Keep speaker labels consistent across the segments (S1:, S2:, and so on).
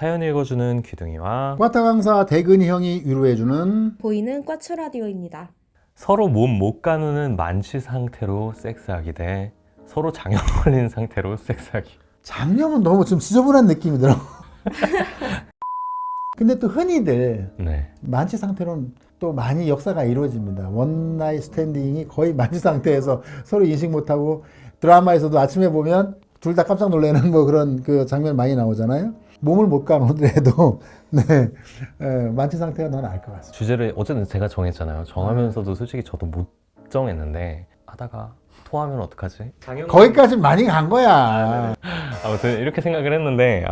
S1: 사연 읽어주는 귀둥이와
S2: 과타 강사 대근이 형이 위로해주는
S3: 보이는 꽈추 라디오입니다.
S1: 서로 몸 못 가누는 만취 상태로 섹스하기 대 서로 장염 걸린 상태로 섹스하기.
S2: 장염은 너무 좀 지저분한 느낌이 들어. 근데 또 흔히들
S1: 네.
S2: 만취 상태로는 또 많이 역사가 이루어집니다. 원나잇 스탠딩이 거의 만취 상태에서 서로 인식 못하고 드라마에서도 아침에 보면 둘 다 깜짝 놀라는 뭐 그런 그 장면 많이 나오잖아요. 몸을 못 가누더라도 네, 만취 상태가 더 나을 것 같습니다.
S1: 주제를 어쨌든 제가 정했잖아요. 정하면서도 솔직히 저도 못 정했는데 하다가 토하면 어떡하지?
S2: 거기까지 많이 간 거야.
S1: 아무튼 이렇게 생각을 했는데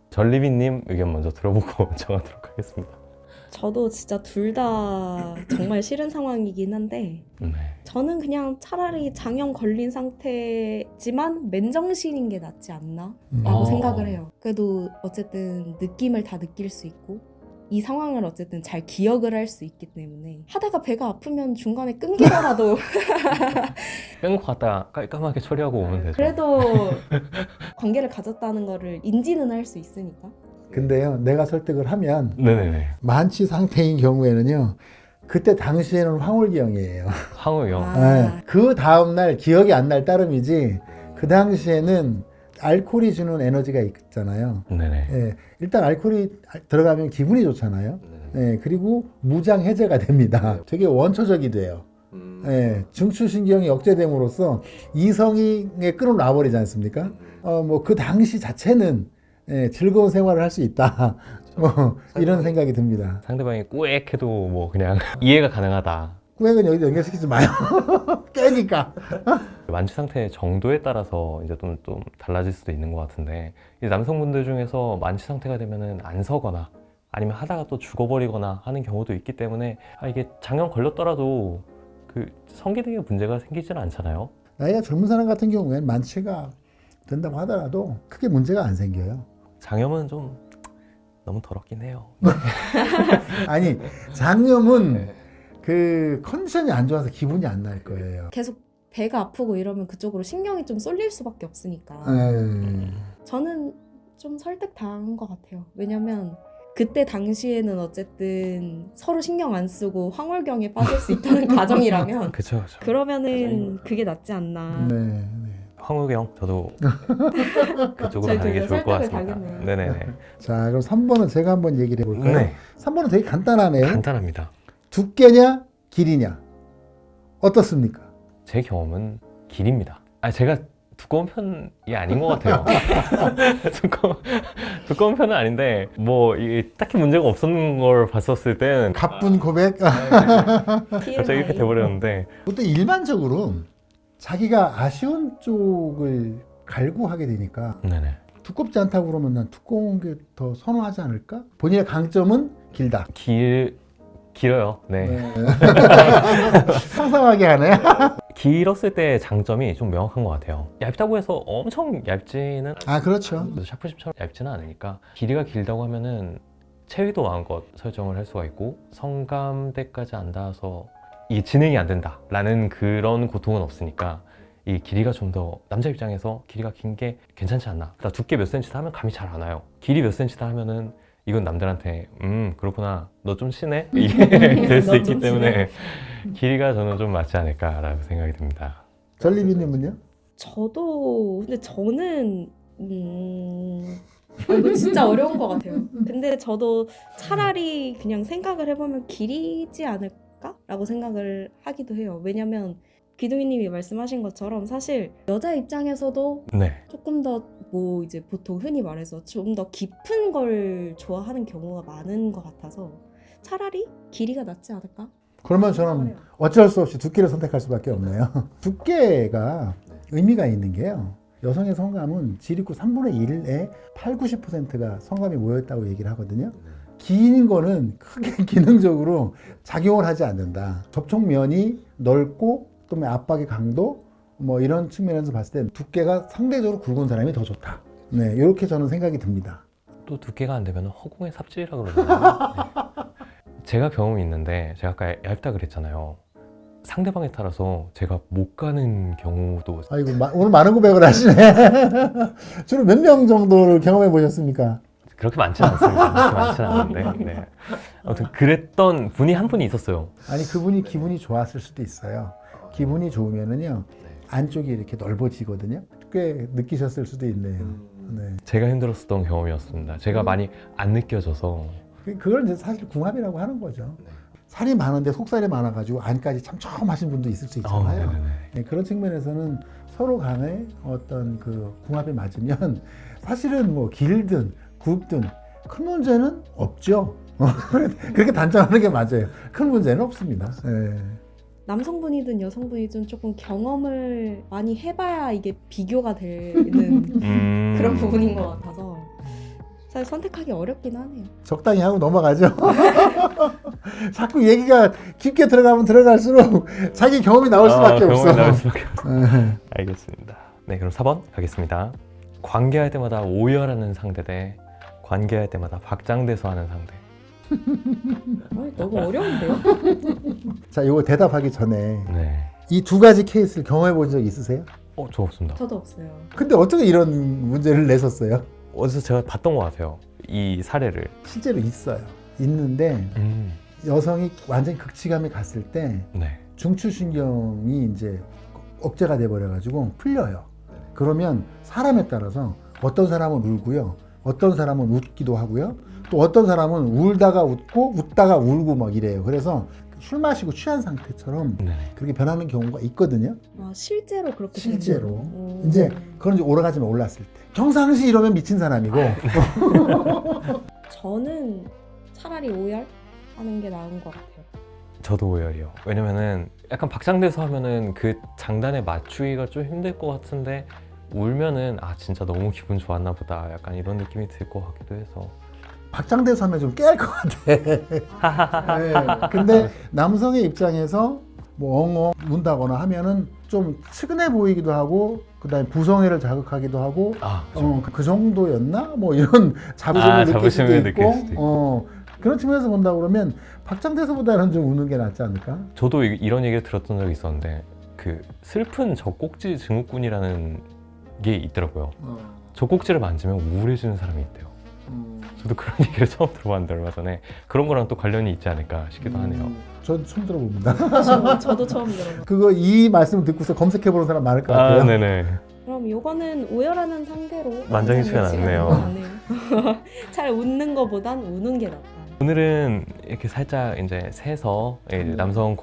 S1: 전리비님 의견 먼저 들어보고 정하도록 하겠습니다.
S3: 저도 진짜 둘 다 정말 싫은 상황이긴 한데
S1: 네.
S3: 저는 그냥 차라리 장염 걸린 상태지만 맨정신인 게 낫지 않나? 라고 생각을 해요. 그래도 어쨌든 느낌을 다 느낄 수 있고 이 상황을 어쨌든 잘 기억을 할 수 있기 때문에 하다가 배가 아프면 중간에 끊기더라도
S1: 끊고 갔다가 깔끔하게 처리하고 오면 되죠.
S3: 그래도 관계를 가졌다는 거를 인지는 할 수 있으니까.
S2: 근데요, 내가 설득을 하면
S1: 네네네.
S2: 만취 상태인 경우에는요, 그때 당시에는 황홀경이에요.
S1: 황우영.
S3: 아.
S2: 네. 그 다음날 기억이 안 날 따름이지, 그 당시에는 알코올이 주는 에너지가 있잖아요.
S1: 네네.
S2: 예, 일단 알코올이 들어가면 기분이 좋잖아요. 예, 그리고 무장 해제가 됩니다. 되게 원초적이 돼요. 예, 중추신경이 억제됨으로써 이성이 끌어놔버리지 않습니까? 뭐 그 당시 자체는 예, 즐거운 생활을 할 수 있다. 뭐 이런 생각이 듭니다.
S1: 상대방이 꾸액해도 뭐 그냥 이해가 가능하다.
S2: 꾸액은 여기다 연결시키지 마요. 깨니까.
S1: 만취 상태 정도에 따라서 이제 좀 달라질 수도 있는 것 같은데, 이제 남성분들 중에서 만취 상태가 되면은 안 서거나 아니면 하다가 또 죽어버리거나 하는 경우도 있기 때문에 이게 장염 걸렸더라도 그 성기능에 문제가 생기지는 않잖아요.
S2: 나이가 젊은 사람 같은 경우에는 만취가 된다고 하더라도 크게 문제가 안 생겨요.
S1: 장염은 좀 너무 더럽긴 해요.
S2: 아니, 장염은 그 컨디션이 안 좋아서 기분이 안 날 거예요.
S3: 계속 배가 아프고 이러면 그쪽으로 신경이 좀 쏠릴 수밖에 없으니까. 저는 좀 설득당한 것 같아요. 왜냐면 그때 당시에는 어쨌든 서로 신경 안 쓰고 황홀경에 빠질 수 있다는 가정이라면
S1: 그쵸.
S3: 그러면은 그게 낫지 않나.
S2: 네, 네.
S1: 황우경 저도 그쪽으로
S3: 저희
S1: 가는 게
S3: 둘다
S1: 좋을 것
S3: 설득을
S1: 같습니다.
S3: 당했네요.
S1: 네네네.
S2: 자, 그럼 3번은 제가 한번 얘기를 해볼까요?
S1: 네.
S2: 3번은 되게 간단하네요.
S1: 간단합니다.
S2: 두께냐, 길이냐. 어떻습니까?
S1: 제 경험은 길입니다. 제가 두꺼운 편이 아닌 것 같아요. 두꺼운 편은 아닌데 뭐 이게 딱히 문제가 없었는 걸 봤었을 땐
S2: 가쁜 고백?
S1: 갑자기 이렇게 돼버렸는데,
S2: 보통 일반적으로 자기가 아쉬운 쪽을 갈구하게 되니까
S1: 네네.
S2: 두껍지 않다고 그러면 난 두꺼운 게 더 선호하지 않을까? 본인의 강점은 길다.
S1: 길어요. 네.
S2: 상상하게 하네.
S1: 길었을 때 장점이 좀 명확한 것 같아요. 얇다고 해서 엄청 얇지는
S2: 아, 그렇죠.
S1: 샤프심처럼 얇지는 않으니까, 길이가 길다고 하면은 체위도 마음껏 설정을 할 수가 있고 성감대까지 안 닿아서 이게 진행이 안 된다라는 그런 고통은 없으니까, 이 길이가 좀 더 남자 입장에서 길이가 긴 게 괜찮지 않나. 그러니까 두께 몇 센치다 하면 감이 잘 안 와요. 길이 몇 센치다 하면은 이건 남들한테 그렇구나, 너 좀 심해? 이게 될 수
S3: 너
S1: 있기
S3: 좀
S1: 때문에 길이가 저는 좀 맞지 않을까라고 생각이 듭니다.
S2: 전리비님은요?
S3: 근데 저는 이거 진짜 어려운 것 같아요. 근데 저도 차라리 그냥 생각을 해보면 길이지 않을까라고 생각을 하기도 해요. 왜냐면 귀둥이님이 말씀하신 것처럼 사실 여자 입장에서도
S1: 네.
S3: 조금 더 뭐 이제 보통 흔히 말해서 좀 더 깊은 걸 좋아하는 경우가 많은 것 같아서 차라리 길이가 낫지 않을까?
S2: 그러면 저는 어쩔 수 없이 두께를 선택할 수밖에 없네요. 두께가 의미가 있는 게요. 여성의 성감은 지립구 3분의 1에 8, 90%가 성감이 모여있다고 얘기를 하거든요. 긴 거는 크게 기능적으로 작용을 하지 않는다. 접촉면이 넓고 또 압박의 강도 뭐 이런 측면에서 봤을 때 두께가 상대적으로 굵은 사람이 더 좋다. 네, 이렇게 저는 생각이 듭니다.
S1: 또 두께가 안 되면 허공의 삽질이라고 그러잖아요. 네. 제가 경험이 있는데, 제가 아까 얇다 그랬잖아요. 상대방에 따라서 제가 못 가는 경우도.
S2: 아이고, 오늘 많은 고백을 하시네. 주로 몇 명 정도를 경험해 보셨습니까?
S1: 그렇게 많지는 않습니다. 그렇게 많지는 않은데. 네. 아무튼 그랬던 분이 한 분이 있었어요.
S2: 아니 그분이 기분이 좋았을 수도 있어요. 기분이 좋으면은요 안쪽이 이렇게 넓어지거든요. 꽤 느끼셨을 수도 있네요. 네.
S1: 제가 힘들었었던 경험이었습니다. 제가 많이 안 느껴져서.
S2: 그걸 이제 사실 궁합이라고 하는 거죠. 살이 많은데 속살이 많아가지고 안까지 참첨하신 분도 있을 수 있잖아요.
S1: 네네네.
S2: 네, 그런 측면에서는 서로 간에 어떤 그 궁합이 맞으면 사실은 뭐 길든 굵든 큰 문제는 없죠. 그렇게 단정하는 게 맞아요. 큰 문제는 없습니다. 네.
S3: 남성분이든 여성분이든 조금 경험을 많이 해봐야 이게 비교가 되는 그런 부분인 것 같아서 사실 선택하기 어렵긴 하네요.
S2: 적당히 하고 넘어가죠. 자꾸 얘기가 깊게 들어가면 들어갈수록 자기 경험이 나올 수밖에 없어.
S1: 경험이 나올 수밖에 없어. 알겠습니다. 네, 그럼 4번 가겠습니다. 관계할 때마다 오열하는 상대 대 관계할 때마다 박장대소 하는 상대.
S3: 너무 어려운데요?
S2: 자, 이거 대답하기 전에
S1: 네.
S2: 이 두 가지 케이스를 경험해 본 적 있으세요?
S1: 저 없습니다.
S3: 저도 없어요.
S2: 근데 어떻게 이런 문제를 내셨어요?
S1: 어디서 제가 봤던 것 같아요. 이 사례를.
S2: 실제로 있어요. 있는데 여성이 완전히 극치감이 갔을 때
S1: 네.
S2: 중추신경이 이제 억제가 돼버려가지고 풀려요. 그러면 사람에 따라서 어떤 사람은 울고요. 어떤 사람은 웃기도 하고요. 또 어떤 사람은 울다가 웃고 웃다가 울고 막 이래요. 그래서 술 마시고 취한 상태처럼
S1: 네.
S2: 그렇게 변하는 경우가 있거든요.
S3: 아, 실제로 그렇게
S2: 실제로.
S3: 되는 거예요?
S2: 이제 그런 이제 오르가즘에 올랐을 때. 평상시 이러면 미친 사람이고
S3: 저는 차라리 오열하는 게 나은 것 같아요.
S1: 저도 오열이요. 왜냐면은 약간 박장대소 하면은 그 장단에 맞추기가 좀 힘들 것 같은데 울면은 아 진짜 너무 기분 좋았나 보다 약간 이런 느낌이 들 것 같기도 해서.
S2: 박장대소 하면 좀 깨알 것 같아. 네. 근데 남성의 입장에서 뭐 엉엉 운다거나 하면은 좀 측은해 보이기도 하고 그다음에 부성애를 자극하기도 하고 그 정도였나? 뭐 이런 자부심을 느낄 수도
S1: 자부심을
S2: 있고,
S1: 느낄 수도 있고.
S2: 그런 측면에서 본다 그러면 박장대소보다는 좀 우는 게 낫지 않을까?
S1: 저도 이런 얘기를 들었던 적이 있었는데 그 슬픈 젖꼭지 증후군이라는 게 있더라고요. 젖꼭지를 만지면 우울해지는 사람이 있대요. 저도 그런 얘기를 처음 들어봤는데 얼마 전에 그런 거랑 또 관련이 있지 않을까 싶기도 하네요.
S2: 전 처음 들어봅니다.
S3: 저도 처음 들어요.
S2: 그거 이 말씀을 듣고서 검색해보는 사람 많을 것 같아요.
S1: 네네.
S3: 그럼 요거는 오열하는 상대로
S1: 만장일치가 낫네요.
S3: 잘 웃는 거보단 우는 게 낫다.
S1: 오늘은 이렇게 살짝 이제 세서 남성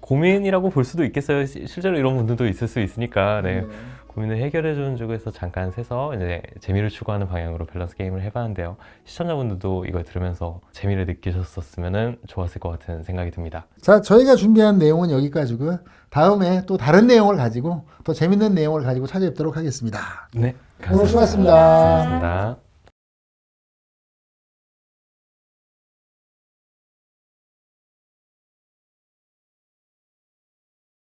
S1: 고민이라고 볼 수도 있겠어요. 실제로 이런 분들도 있을 수 있으니까 네. 고민을 해결해주는 쪽에서 잠깐 세서 이제 재미를 추구하는 방향으로 밸런스 게임을 해봤는데요. 시청자분들도 이걸 들으면서 재미를 느끼셨었으면 좋았을 것 같은 생각이 듭니다.
S2: 자, 저희가 준비한 내용은 여기까지고요. 다음에 또 다른 내용을 가지고 더 재밌는 내용을 가지고 찾아뵙도록 하겠습니다.
S1: 네,
S2: 오늘 수고하셨습니다.
S1: 감사합니다.